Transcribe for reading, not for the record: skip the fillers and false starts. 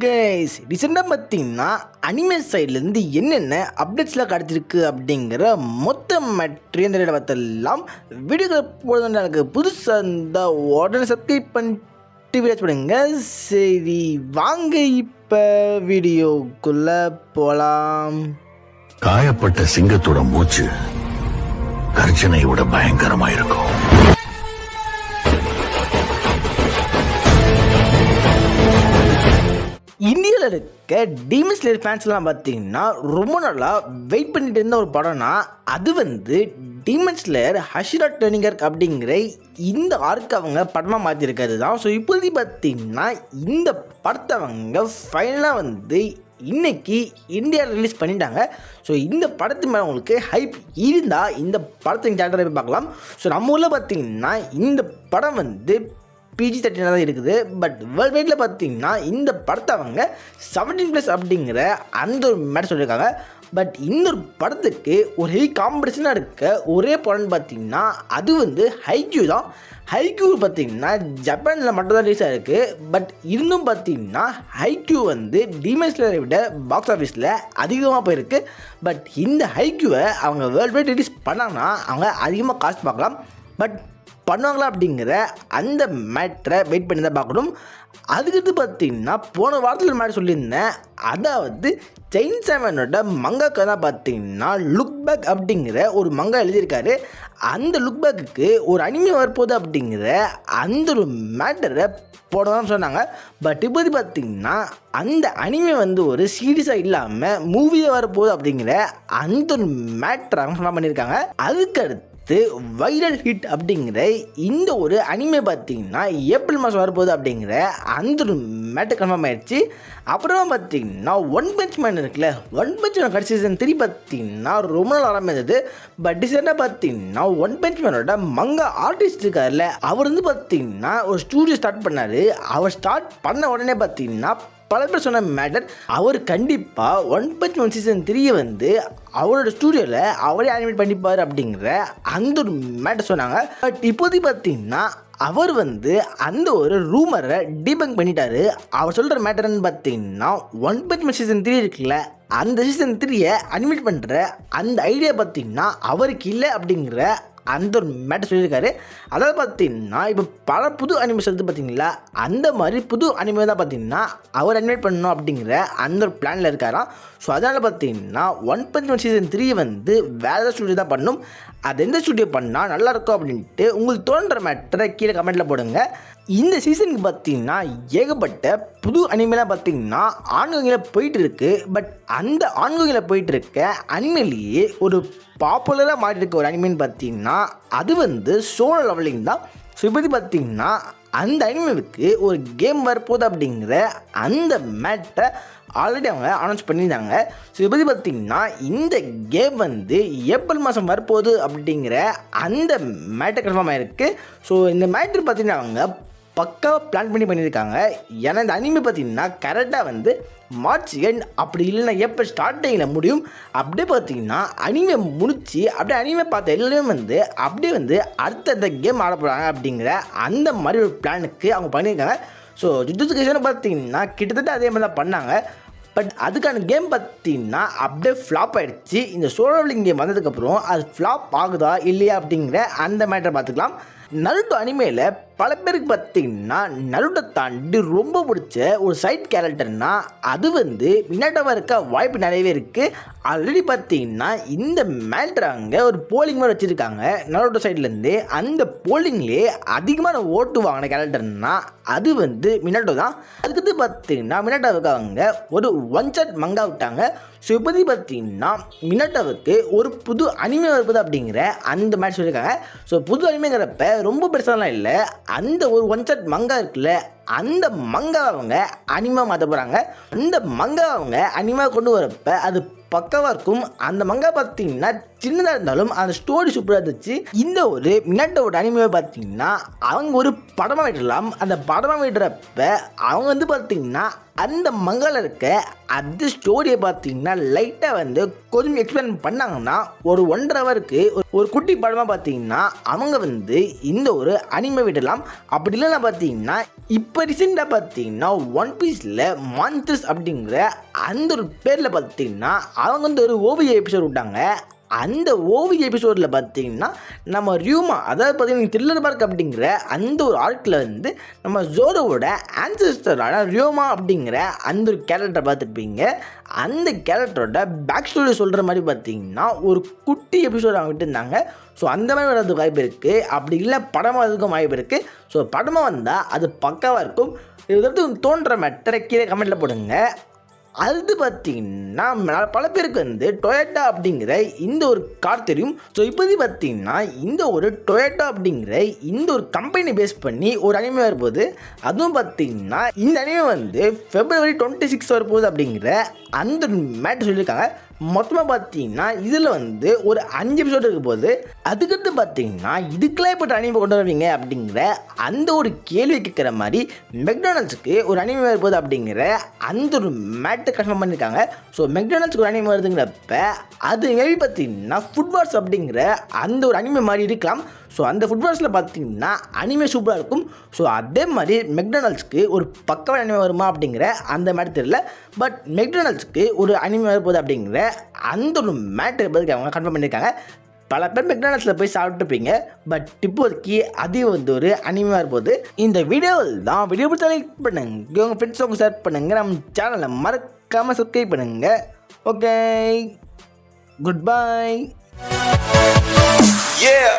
Guys, ரீசெண்டாக பார்த்தீங்கன்னா anime சைட்லேருந்து என்னென்ன அப்டேட்ஸ்லாம் கிடச்சிருக்கு அப்படிங்கிற மொத்த மெட்ரியன் பார்த்தெல்லாம் வீடியோ போடுறது எனக்கு புதுசாக இருந்தால் உடனே சப்ஸ்கிரைப் பண்ணிட்டு வீடியோ பண்ணுங்க. சரி வாங்க இப்போ வீடியோக்குள்ளே போகலாம். காயப்பட்ட சிங்கத்தோட மூச்சு கர்ஜனையோட பயங்கரமா இருக்கும். இந்தியாவில் இருக்க டீமன் ஸ்லேயர் ஃபேன்ஸ்லாம் பார்த்தீங்கன்னா ரொம்ப நாளாக வெயிட் பண்ணிட்டு இருந்த ஒரு படம்னா அது டீமன் ஸ்லேயர் ஹஷிரா டர்னிங்கர் அப்படிங்கிற இந்த ஆர்க்கு அவங்க படமாக மாற்றிருக்கிறது தான். ஸோ இப்போதைக்கு பார்த்தீங்கன்னா இந்த படத்தை அவங்க ஃபைனலாக இன்னைக்கு இந்தியாவில் ரிலீஸ் பண்ணிட்டாங்க. ஸோ இந்த படத்து மேலே உங்களுக்கு ஹைப் இருந்தால் இந்த படத்தை தேட்டரில் போய் பார்க்கலாம். ஸோ நம்ம ஊரில் பார்த்தீங்கன்னா இந்த படம் PG-13 தான் இருக்குது. பட் வேர்ல்டு வைடில் பார்த்தீங்கன்னா இந்த படத்தை அவங்க 17+ அப்படிங்கிற அந்த ஒரு மேட்டர் சொல்லியிருக்காங்க. பட் இந்த ஒரு படத்துக்கு ஒரு ஹெவி காம்படிஷனாக இருக்க ஒரே படம்னு பார்த்தீங்கன்னா அது ஹைக்யூ தான். ஹைக்யூ பார்த்தீங்கன்னா ஜப்பானில் மட்டும்தான் ரிலீஸ் ஆகிருக்கு. பட் இருந்தும் பார்த்தீங்கன்னா ஹைக்யூ டீமன் ஸ்லேயரை விட பாக்ஸ் ஆஃபீஸில் அதிகமாக போயிருக்கு. பட் இந்த ஹைக்யூவை அவங்க வேர்ல்டு வைட் ரிலீஸ் பண்ணாங்கன்னா அவங்க அதிகமாக காசு பார்க்கலாம். பட் பண்ணுவாங்களா அப்படிங்கிற அந்த மேட்ரை வெயிட் பண்ணி தான் பார்க்கணும். அதுக்கடுத்து பார்த்தீங்கன்னா போன வாரத்தில் ஒரு மேட்ரு சொல்லியிருந்தேன். அதாவது செயின்சா மேனோட மங்காக்கா தான் பார்த்தீங்கன்னா லுக் பேக் அப்படிங்கிற ஒரு மங்கா எழுதியிருக்காரு. அந்த லுக் பேக்குக்கு ஒரு அனிமே வரப்போகுது அப்படிங்கிற அந்த ஒரு மேட்டரை போடணும்னு சொன்னாங்க. பட் இப்போது பார்த்தீங்கன்னா அந்த அனிமே ஒரு சீரியஸாக இல்லாமல் மூவியாக வரப்போகுது அப்படிங்கிற அந்த ஒரு மேட்டரை அவங்க பண்ணியிருக்காங்க. அதுக்கடுத்து வைரல் ஹிட் அப்படிங்கிற இந்த ஒரு அனிமே பார்த்தீங்கன்னா ஏப்ரல் மாதம் வரப்போகுது அப்படிங்கிற அந்த ஒரு மேட்டர் கன்ஃபார்ம் ஆயிடுச்சு. அப்புறமா பார்த்தீங்கன்னா ஒன் பஞ்ச் மேன் இருக்குல்ல, ஒன் பஞ்ச் மேன் கடைசி சீசன் 3 பார்த்தீங்கன்னா ரொம்ப நாள் ஆரம்பிச்சது. பட் டிசைனாக பார்த்தீங்கன்னா ஒன் பஞ்ச் மேனோட மங்கா ஆர்டிஸ்ட் இருக்கார்ல, அவர் பார்த்தீங்கன்னா ஒரு ஸ்டூடியோ ஸ்டார்ட் பண்ணார். அவர் ஸ்டார்ட் பண்ண உடனே பார்த்தீங்கன்னா பல பேர் சொன்ன மேட்டர் அவர் கண்டிப்பாக ஒன் பஞ்ச் மேன் சீசன் 3 அவரோட ஸ்டூடியோவில் அவரே அனிமேட் பண்ணிப்பார் அப்படிங்கிற அந்த ஒரு மேட்டர் சொன்னாங்க. பட் இப்போதைக்கு பார்த்தீங்கன்னா அவர் அந்த ஒரு ரூமரை டீபங்க் பண்ணிட்டாரு. அவர் சொல்கிற மேட்டர்னு பார்த்தீங்கன்னா ஒன் பஞ்ச் மேன் சீசன் 3 இருக்குல்ல, அந்த சீசன் 3 அனிமேட் பண்ணுற அந்த ஐடியா பார்த்தீங்கன்னா அவருக்கு இல்லை அப்படிங்கிற அந்த ஒரு மேட்டர் சொல்லியிருக்காரு. அதாவது பார்த்தீங்கன்னா இப்போ பல புது அனிமேஷன் பார்த்தீங்களா, அந்த மாதிரி புது அனிமே தான் பார்த்தீங்கன்னா அவர் அனிமேட் பண்ணணும் அப்படிங்கிற அந்த ஒரு பிளானில் இருக்காராம். ஸோ அதனால் பார்த்தீங்கன்னா ஒன் பஞ்ச் மேன் சீசன் 3 வேறு ஏதாவது ஸ்டூடியோ தான் பண்ணணும். அது எந்த ஸ்டூடியோ பண்ணால் நல்லாயிருக்கும் அப்படின்ட்டு உங்களுக்கு தோன்ற மேட்டரை கீழே கமெண்ட்டில் போடுங்க. இந்த சீசனுக்கு பார்த்தீங்கன்னா ஏகப்பட்ட புது அனிமேலாம் பார்த்தீங்கன்னா ஆன்கோயிங்கில் போயிட்டு இருக்கு. பட் அந்த ஆன்கோயிங்கில் போயிட்டு இருக்க அனிமேலேயே ஒரு பாப்புலராக மாறி இருக்க ஒரு அனிமேன்னு பார்த்தீங்கன்னா அது சோலோ லெவலிங் தான். ஸோ இப்போது பார்த்தீங்கன்னா அந்த அனிமேவுக்கு ஒரு கேம் வரப்போகுது அப்படிங்கிற அந்த மேட்டரை ஆல்ரெடி அவங்க அனௌன்ஸ் பண்ணியிருந்தாங்க. ஸோ இப்போது பார்த்தீங்கன்னா இந்த கேம் ஏப்ரல் மாதம் வரப்போகுது அப்படிங்கிற அந்த மேட்டர் கன்ஃபார்ம் ஆகிருக்கு. ஸோ இந்த மேட்டர் பார்த்தீங்கன்னா அவங்க பக்காவாக பிளான் பண்ணியிருக்காங்க. ஏன்னா இந்த அனிமே பார்த்தீங்கன்னா கரெக்டாக மார்ச் எண்ட் அப்படி இல்லைன்னா ஏப்ரல் ஸ்டார்டிங்கில் முடியும். அப்படியே பார்த்தீங்கன்னா அனிமே முடிச்சு அப்படியே அனிமே பார்த்த எல்லாருமே அப்படியே அடுத்த இந்த கேம் ஆட போகிறாங்க அப்படிங்கிற அந்த மாதிரி ஒரு பிளானுக்கு அவங்க பண்ணியிருக்காங்க. ஸோ ஜுஜுட்சு கைசன் பார்த்தீங்கன்னா கிட்டத்தட்ட அதே மாதிரி தான் பண்ணாங்க. பட் அதுக்கான கேம் பார்த்தீங்கன்னா அப்படியே ஃப்ளாப் ஆகிடுச்சு. இந்த சோலோ லெவலிங் கேம் வந்ததுக்கப்புறம் அது ஃப்ளாப் ஆகுதா இல்லையா அப்படிங்கிற அந்த மேட்டரை பார்த்துக்கலாம். நருட்டோ அனிமேல பல பேருக்கு பார்த்தீங்கன்னா நருட்டோ தாண்டி ரொம்ப பிடிச்ச ஒரு சைட் கேரக்டர்னா அது மினாட்டோவாக இருக்க வாய்ப்பு நிறையவே இருக்குது. ஆல்ரெடி பார்த்தீங்கன்னா இந்த மேட்ராங்க ஒரு போலிங் மாதிரி வச்சுருக்காங்க நருட்டோ சைட்லேருந்து. அந்த போலிங்லேயே அதிகமான ஓட்டு வாங்கின கேரக்டர்னா அது மினாட்டோ தான். அதுக்கு பார்த்தீங்கன்னா மினாட்டோவுக்கு அவங்க ஒரு ஒன் ஷாட் மங்கா விட்டாங்க. ஸோ இப்போதைக்கு பார்த்தீங்கன்னா மினாட்டோவுக்கு ஒரு புது அனிமே வருது அப்படிங்கிற அந்த மேட்ச் சொல்லியிருக்காங்க. ஸோ புது அனிமேங்கிறப்ப ரொம்ப பெருசாலாம் இல்லை, அந்த ஒரு ஒன் ஷாட் மங்கா இருக்குல்ல, அந்த மங்கா அவங்க அனிமா மாற்ற போகிறாங்க. அந்த மங்கா அவங்க அனிமா கொண்டு வரப்போ அது பக்கவாக இருக்கும். அந்த மங்கா பார்த்தீங்கன்னா சின்னதாக இருந்தாலும் அந்த ஸ்டோரி சூப்பராக இருந்துச்சு. இந்த ஒரு மினாட்டோட அனிமே பார்த்தீங்கன்னா அவங்க ஒரு படமாக விடலாம். அந்த படமாக விடுறப்ப அவங்க பார்த்தீங்கன்னா அந்த மங்கால இருக்க அந்த ஸ்டோரியை பார்த்தீங்கன்னா லைட்டாக வந்து கொஞ்சம் எக்ஸ்பிளைன் பண்ணாங்கன்னா ஒரு 1.5 ஹவருக்கு ஒரு குட்டி படமாக பார்த்தீங்கன்னா அவங்க வந்து இந்த ஒரு அனிமே விடலாம். அப்படி இல்லைன்னா பார்த்தீங்கன்னா இப்போ ரீசெண்டாக பார்த்தீங்கன்னா ஒன் பீஸில் மான்ஸ்டர்ஸ் அப்படிங்கிற அந்த ஒரு பேரில் பார்த்தீங்கன்னா அவங்க வந்து ஒரு ஓவிய எபிசோட் விட்டாங்க. அந்த ஓவிய எபிசோடில் பார்த்தீங்கன்னா நம்ம ரியூமா, அதாவது பார்த்தீங்கன்னா த்ரில்லர் பார்க் அப்படிங்கிற அந்த ஒரு ஆர்க்கில் வந்து நம்ம ஜோரோவோட ஆன்சஸ்டரான ரியோமா அப்படிங்கிற அந்த ஒரு கேரக்டரை பார்த்துருப்பீங்க. அந்த கேரக்டரோட பேக் ஸ்டோரி சொல்கிற மாதிரி பார்த்தீங்கன்னா ஒரு குட்டி எபிசோட் அவங்க விட்டுருந்தாங்க. ஸோ அந்த மாதிரி வரதுக்கு வாய்ப்பு இருக்குது. அப்படி இல்லை படமாக வரதுக்கும் வாய்ப்பு இருக்குது. ஸோ படமாக வந்தால் அது பக்காவாக இருக்கும். இதை பற்றி தோன்ற மேட்டரை கீழே கமெண்ட்டில் போடுங்க. அது பார்த்தீங்கன்னா பல பேருக்கு வந்து டொயோட்டா அப்படிங்கிற இந்த ஒரு கார் தெரியும். ஸோ இப்போது பார்த்தீங்கன்னா இந்த ஒரு டொயோட்டா அப்படிங்கிற இந்த ஒரு கம்பெனி பேஸ் பண்ணி ஒரு அனிமே வரப்போகுது. அதுவும் பார்த்தீங்கன்னா இந்த அனிமே வந்து February 26 வரப்போகுது அப்படிங்கிற அந்த மேட்டர் சொல்லியிருக்காங்க. மொத்தமாக பார்த்தீங்கன்னா இதில் வந்து ஒரு 5 எபிசோடு இருக்க போகுது. அதுக்கடுத்து பார்த்தீங்கன்னா இதுக்கெல்லாம் இப்போ அனிமே கொண்டு வருவீங்க அப்படிங்கிற அந்த ஒரு கேள்வி கேட்குற மாதிரி மெக்டானல்ட்ஸுக்கு ஒரு அனிமே வரப்போகுது அப்படிங்கிற அந்த ஒரு மேட்டை கன்ஃபார்ம் பண்ணியிருக்காங்க. ஸோ மெக்டானல்ட்ஸுக்கு ஒரு அனிமே வருதுங்கிறப்ப அது மேபி பார்த்தீங்கன்னா ஃபுட்பால்ஸ் அப்படிங்கிற அந்த ஒரு அனிமே மாதிரி இருக்கலாம். ஸோ அந்த ஃபுட்பால்ஸில் பார்த்தீங்கன்னா அனிமே சூப்பராக இருக்கும். ஸோ அதே மாதிரி மெக்டானல்ட்ஸ்க்கு ஒரு பக்கவான அனிமே வருமா அப்படிங்கிற அந்த மாதிரி தெரியல. பட் மெக்டானல்ட்ஸ்க்கு ஒரு அனிமே வரப்போகுது அப்படிங்கிற அந்த ஒரு மேட்டர் பற்றி அவங்க கன்ஃபார்ம் பண்ணியிருக்காங்க. பல பேர் மெக்டானல்ட்ஸில் போய் சாப்பிட்டுருப்பீங்க. பட் இப்போதைக்கு அதிகம் வந்து ஒரு அனிமே வரப்போகுது. இந்த வீடியோவில் தான் வீடியோ பிடிச்சா லைக் பண்ணுங்க, உங்கள் ஃப்ரெண்ட்ஸ் அவங்க ஷேர் பண்ணுங்கள், நம்ம சேனலை மறக்காமல் சப்ஸ்கிரைப் பண்ணுங்கள். Okay, good bye. Yeah.